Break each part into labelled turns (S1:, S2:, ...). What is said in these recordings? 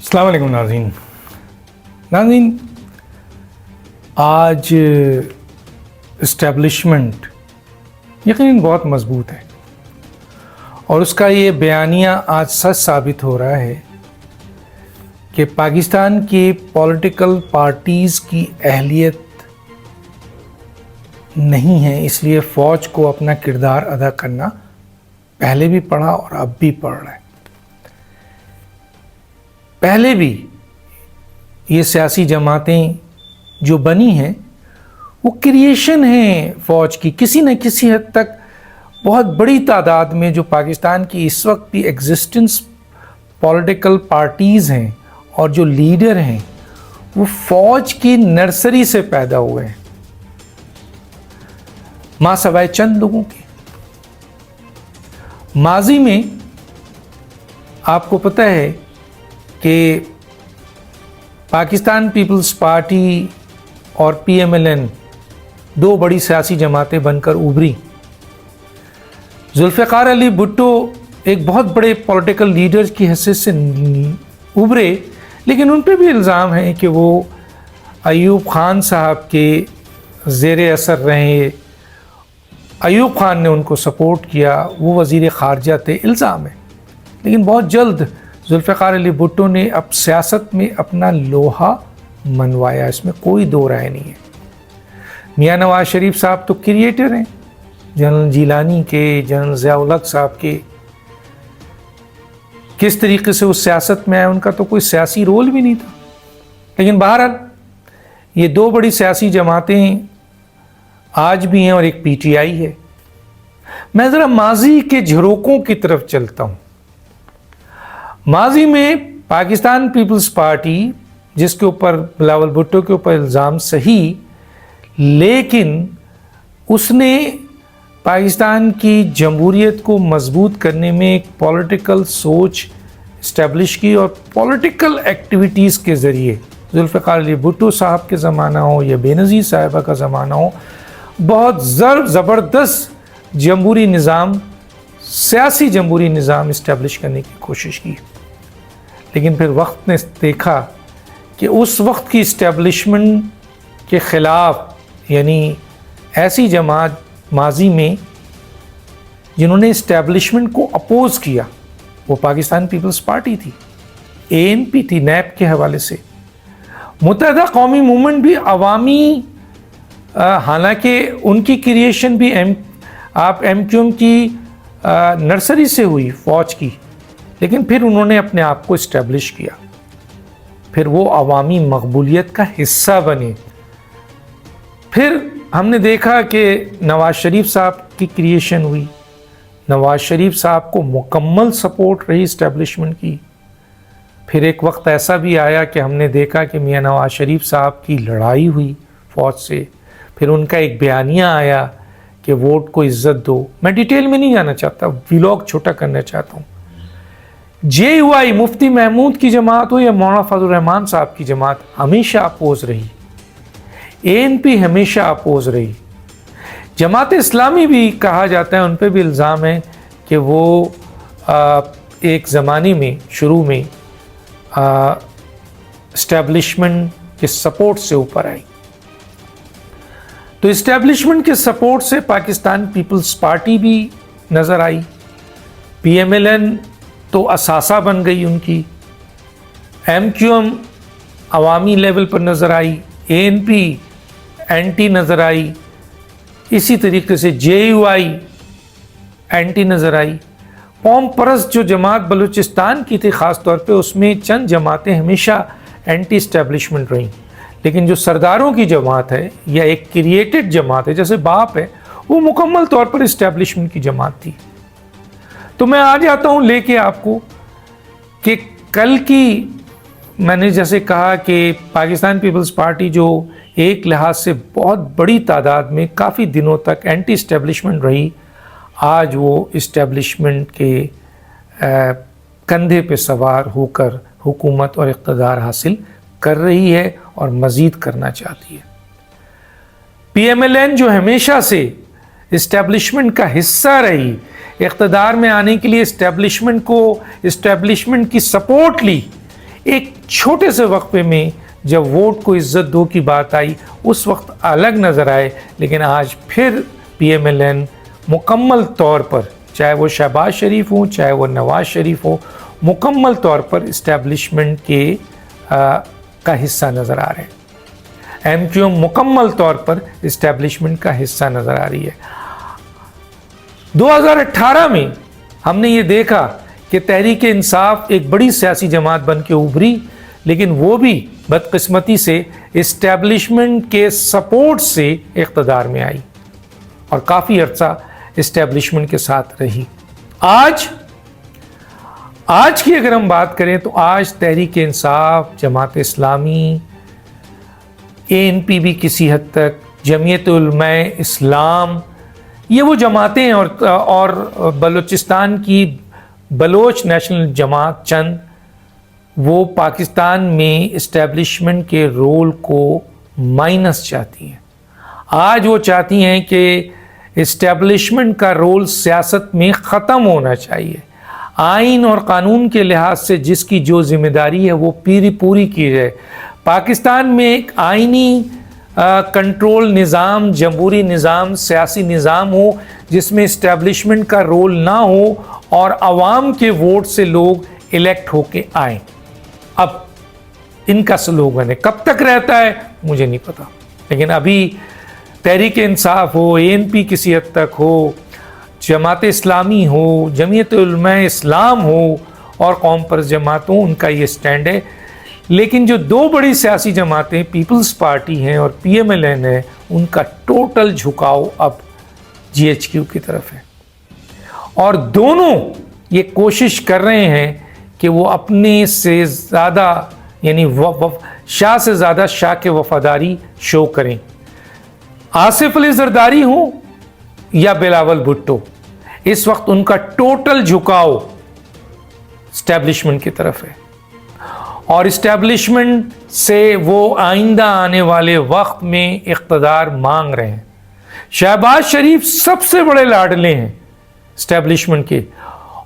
S1: السلام علیکم ناظرین، آج اسٹیبلشمنٹ یقیناً بہت مضبوط ہے اور اس کا یہ بیانیہ آج سچ ثابت ہو رہا ہے کہ پاکستان کی پولیٹیکل پارٹیز کی اہلیت نہیں ہے، اس لیے فوج کو اپنا کردار ادا کرنا پہلے بھی پڑا اور اب بھی پڑ رہا ہے۔ پہلے بھی یہ سیاسی جماعتیں جو بنی ہیں وہ کریشن ہیں فوج کی، کسی نہ کسی حد تک بہت بڑی تعداد میں جو پاکستان کی اس وقت بھی ایگزسٹنس پولیٹیکل پارٹیز ہیں اور جو لیڈر ہیں وہ فوج کی نرسری سے پیدا ہوئے ہیں، ماں سوائے چند لوگوں کے۔ ماضی میں آپ کو پتہ ہے کہ پاکستان پیپلز پارٹی اور PMLN دو بڑی سیاسی جماعتیں بن کر ابھری۔ ذوالفقار علی بھٹو ایک بہت بڑے پولیٹیکل لیڈر کی حیثیت سے ابھرے، لیکن ان پہ بھی الزام ہے کہ وہ ایوب خان صاحب کے زیر اثر رہے، ایوب خان نے ان کو سپورٹ کیا، وہ وزیر خارجہ تھے، الزام ہے۔ لیکن بہت جلد ذوالفقار علی بھٹو نے اب سیاست میں اپنا لوہا منوایا، اس میں کوئی دو رائے نہیں ہے۔ میاں نواز شریف صاحب تو کریٹر ہیں، جنرل جیلانی کے، جنرل ضیاء الحق صاحب کے، کس طریقے سے وہ سیاست میں آئے، ان کا تو کوئی سیاسی رول بھی نہیں تھا۔ لیکن بہرحال یہ دو بڑی سیاسی جماعتیں آج بھی ہیں اور ایک PTI ہے۔ میں ذرا ماضی کے جھروکوں کی طرف چلتا ہوں۔ ماضی میں پاکستان پیپلز پارٹی، جس کے اوپر بلاول بھٹو کے اوپر الزام صحیح، لیکن اس نے پاکستان کی جمہوریت کو مضبوط کرنے میں ایک پولیٹیکل سوچ اسٹیبلش کی اور پولیٹیکل ایکٹیویٹیز کے ذریعے، ذوالفقار علی بھٹو صاحب کے زمانہ ہو یا بے نظیر صاحبہ کا زمانہ ہو، بہت زبردست جمہوری نظام، سیاسی جمہوری نظام اسٹیبلش کرنے کی کوشش کی۔ لیکن پھر وقت نے دیکھا کہ اس وقت کی اسٹیبلشمنٹ کے خلاف، یعنی ایسی جماعت ماضی میں جنہوں نے اسٹیبلشمنٹ کو اپوز کیا، وہ پاکستان پیپلز پارٹی تھی، ANP تھی، نیب کے حوالے سے۔ متحدہ قومی موومنٹ بھی عوامی، حالانکہ ان کی کریشن بھی MQM کی نرسری سے ہوئی، فوج کی، لیکن پھر انہوں نے اپنے آپ کو اسٹیبلش کیا، پھر وہ عوامی مقبولیت کا حصہ بنے۔ پھر ہم نے دیکھا کہ نواز شریف صاحب کی کریشن ہوئی، نواز شریف صاحب کو مکمل سپورٹ رہی اسٹیبلشمنٹ کی۔ پھر ایک وقت ایسا بھی آیا کہ ہم نے دیکھا کہ میاں نواز شریف صاحب کی لڑائی ہوئی فوج سے، پھر ان کا ایک بیانیہ آیا کہ ووٹ کو عزت دو۔ میں ڈیٹیل میں نہیں جانا چاہتا، ویلاگ چھوٹا کرنا چاہتا ہوں۔ JUI مفتی محمود کی جماعت ہو یا مولانا فضل الرحمان صاحب کی جماعت، ہمیشہ اپوز رہی۔ ANP ہمیشہ اپوز رہی۔ جماعت اسلامی بھی کہا جاتا ہے، ان پہ بھی الزام ہے کہ وہ ایک زمانے میں شروع میں اسٹیبلشمنٹ کے سپورٹ سے اوپر آئی۔ تو اسٹیبلشمنٹ کے سپورٹ سے پاکستان پیپلز پارٹی بھی نظر آئی، PMLN تو اثاثہ بن گئی ان کی، MQM عوامی لیول پر نظر آئی، ANP اینٹی نظر آئی، اسی طریقے سے JUI اینٹی نظر آئی۔ قوم پرست جو جماعت بلوچستان کی تھی خاص طور پہ، اس میں چند جماعتیں ہمیشہ اینٹی اسٹیبلشمنٹ رہیں، لیکن جو سرداروں کی جماعت ہے یا ایک کریٹڈ جماعت ہے جیسے باپ ہے، وہ مکمل طور پر اسٹیبلشمنٹ کی جماعت تھی۔ تو میں آ جاتا ہوں لے کے آپ کو کہ کل کی، میں نے جیسے کہا کہ پاکستان پیپلز پارٹی جو ایک لحاظ سے بہت بڑی تعداد میں کافی دنوں تک اینٹی اسٹیبلشمنٹ رہی، آج وہ اسٹیبلشمنٹ کے کندھے پہ سوار ہو کر حکومت اور اقتدار حاصل کر رہی ہے اور مزید کرنا چاہتی ہے۔ PMLN جو ہمیشہ سے اسٹیبلشمنٹ کا حصہ رہی، اقتدار میں آنے کے لیے اسٹیبلشمنٹ کی سپورٹ لی، ایک چھوٹے سے وقفے میں جب ووٹ کو عزت دو کی بات آئی اس وقت الگ نظر آئے، لیکن آج پھر پی ایم ایل این مکمل طور پر، چاہے وہ شہباز شریف ہوں چاہے وہ نواز شریف ہوں، مکمل طور پر اسٹیبلشمنٹ کا حصہ نظر آ رہے ہیں۔ ایم کیو ایم مکمل طور پر اسٹیبلشمنٹ کا حصہ نظر آ رہی ہے۔ 2018 میں ہم نے یہ دیکھا کہ تحریک انصاف ایک بڑی سیاسی جماعت بن کے ابھری، لیکن وہ بھی بدقسمتی سے اسٹیبلشمنٹ کے سپورٹ سے اقتدار میں آئی اور کافی عرصہ اسٹیبلشمنٹ کے ساتھ رہی۔ آج کی اگر ہم بات کریں تو آج تحریک انصاف، جماعت اسلامی، ANP بھی کسی حد تک، جمعیت علماء اسلام، یہ وہ جماعتیں ہیں اور بلوچستان کی بلوچ نیشنل جماعت چند، وہ پاکستان میں اسٹیبلشمنٹ کے رول کو مائنس چاہتی ہیں۔ آج وہ چاہتی ہیں کہ اسٹیبلشمنٹ کا رول سیاست میں ختم ہونا چاہیے، آئین اور قانون کے لحاظ سے جس کی جو ذمہ داری ہے وہ پوری کی جائے۔ پاکستان میں ایک آئینی کنٹرول نظام، جمہوری نظام، سیاسی نظام ہو جس میں اسٹیبلشمنٹ کا رول نہ ہو اور عوام کے ووٹ سے لوگ الیکٹ ہو کے آئیں۔ اب ان کا سلوگن ہے، کب تک رہتا ہے مجھے نہیں پتا، لیکن ابھی تحریک انصاف ہو، ANP کسی حد تک ہو، جماعت اسلامی ہو، جمعیت علماء اسلام ہو اور قوم پرست جماعت ہو، ان کا یہ سٹینڈ ہے۔ لیکن جو دو بڑی سیاسی جماعتیں پیپلز پارٹی ہیں اور PMLN ہے، ان کا ٹوٹل جھکاؤ اب GHQ کی طرف ہے، اور دونوں یہ کوشش کر رہے ہیں کہ وہ اپنے سے زیادہ، یعنی شاہ سے زیادہ شاہ کے وفاداری شو کریں۔ آصف علی زرداری ہوں یا بلاول بھٹو، اس وقت ان کا ٹوٹل جھکاؤ اسٹیبلشمنٹ کی طرف ہے، اور اسٹیبلشمنٹ سے وہ آئندہ آنے والے وقت میں اقتدار مانگ رہے ہیں۔ شہباز شریف سب سے بڑے لاڈلے ہیں اسٹیبلشمنٹ کے،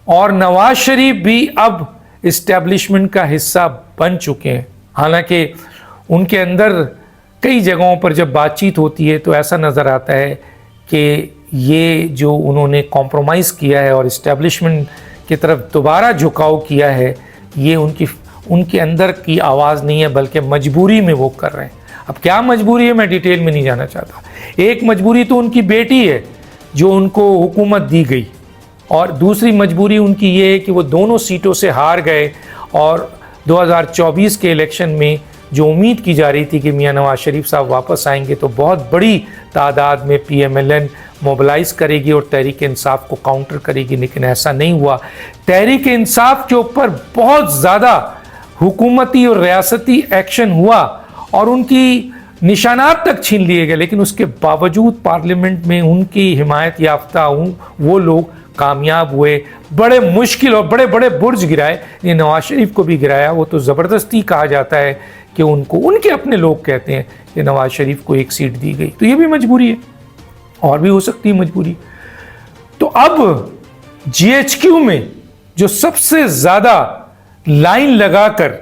S1: اور نواز شریف بھی اب اسٹیبلشمنٹ کا حصہ بن چکے ہیں۔ حالانکہ ان کے اندر کئی جگہوں پر جب بات چیت ہوتی ہے تو ایسا نظر آتا ہے کہ یہ جو انہوں نے کمپرومائز کیا ہے اور اسٹیبلشمنٹ کی طرف دوبارہ جھکاؤ کیا ہے، یہ ان کے اندر کی آواز نہیں ہے، بلکہ مجبوری میں وہ کر رہے ہیں۔ اب کیا مجبوری ہے میں ڈیٹیل میں نہیں جانا چاہتا۔ ایک مجبوری تو ان کی بیٹی ہے جو ان کو حکومت دی گئی، اور دوسری مجبوری ان کی یہ ہے کہ وہ دونوں سیٹوں سے ہار گئے، اور 2024 کے الیکشن میں جو امید کی جا رہی تھی کہ میاں نواز شریف صاحب واپس آئیں گے تو بہت بڑی تعداد میں PMLN موبلائز کرے گی اور تحریک انصاف کو کاؤنٹر کرے گی، لیکن ایسا نہیں ہوا۔ تحریک انصاف کے اوپر بہت زیادہ حکومتی اور ریاستی ایکشن ہوا اور ان کی نشانات تک چھین لیے گئے، لیکن اس کے باوجود پارلیمنٹ میں ان کی حمایت یافتہ وہ لوگ کامیاب ہوئے۔ بڑے مشکل اور بڑے بڑے برج گرائے، یہ نواز شریف کو بھی گرایا، وہ تو زبردستی کہا جاتا ہے کہ ان کے اپنے لوگ کہتے ہیں کہ نواز شریف کو ایک سیٹ دی گئی، تو یہ بھی مجبوری ہے، اور بھی ہو سکتی ہے مجبوری۔ تو اب GHQ میں جو سب سے زیادہ لائن لگا کر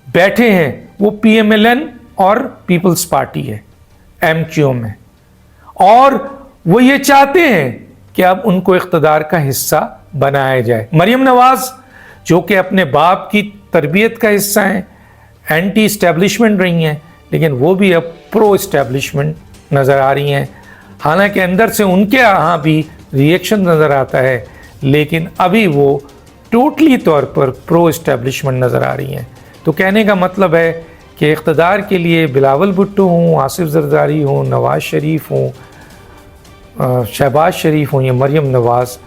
S1: بیٹھے ہیں وہ PMLN اور پیپلز پارٹی ہے، MQ میں، اور وہ یہ چاہتے ہیں کہ اب ان کو اقتدار کا حصہ بنایا جائے۔ مریم نواز جو کہ اپنے باپ کی تربیت کا حصہ ہیں، اینٹی اسٹیبلشمنٹ رہی ہیں، لیکن وہ بھی اب پرو اسٹیبلشمنٹ نظر آ رہی ہیں، حالانکہ اندر سے ان کے یہاں بھی ریئیکشن نظر آتا ہے، لیکن ابھی وہ ٹوٹلی طور پر پرو اسٹیبلشمنٹ نظر آ رہی ہیں۔ تو کہنے کا مطلب ہے کہ اقتدار کے لیے بلاول بھٹو ہوں، آصف زرداری ہوں، نواز شریف ہوں، شہباز شریف ہوں یا مریم نواز،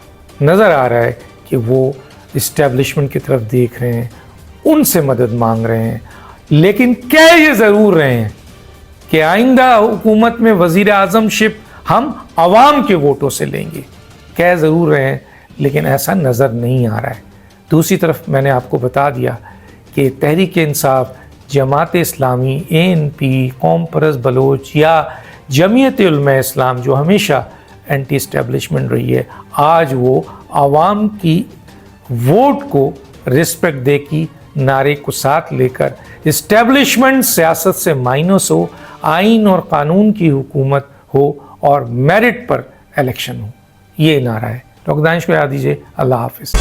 S1: نظر آ رہا ہے کہ وہ اسٹیبلشمنٹ کی طرف دیکھ رہے ہیں، ان سے مدد مانگ رہے ہیں، لیکن کہہ یہ ضرور رہے ہیں کہ آئندہ حکومت میں وزیر اعظم شپ ہم عوام کے ووٹوں سے لیں گے، کہہ ضرور رہے ہیں، لیکن ایسا نظر نہیں آ رہا ہے۔ دوسری طرف میں نے آپ کو بتا دیا کہ تحریک انصاف، جماعت اسلامی، ANP، قوم پرست بلوچ یا جمعیت علماء اسلام جو ہمیشہ اینٹی اسٹیبلشمنٹ رہی ہے، آج وہ عوام کی ووٹ کو رسپیکٹ دے کی نعرے کو ساتھ لے کر اسٹیبلشمنٹ سیاست سے مائنس ہو، آئین اور قانون کی حکومت ہو اور میرٹ پر الیکشن ہو، یہ نعرہ ہے۔ ڈاکٹر دانش کو یاد دیجیے۔ اللہ حافظ۔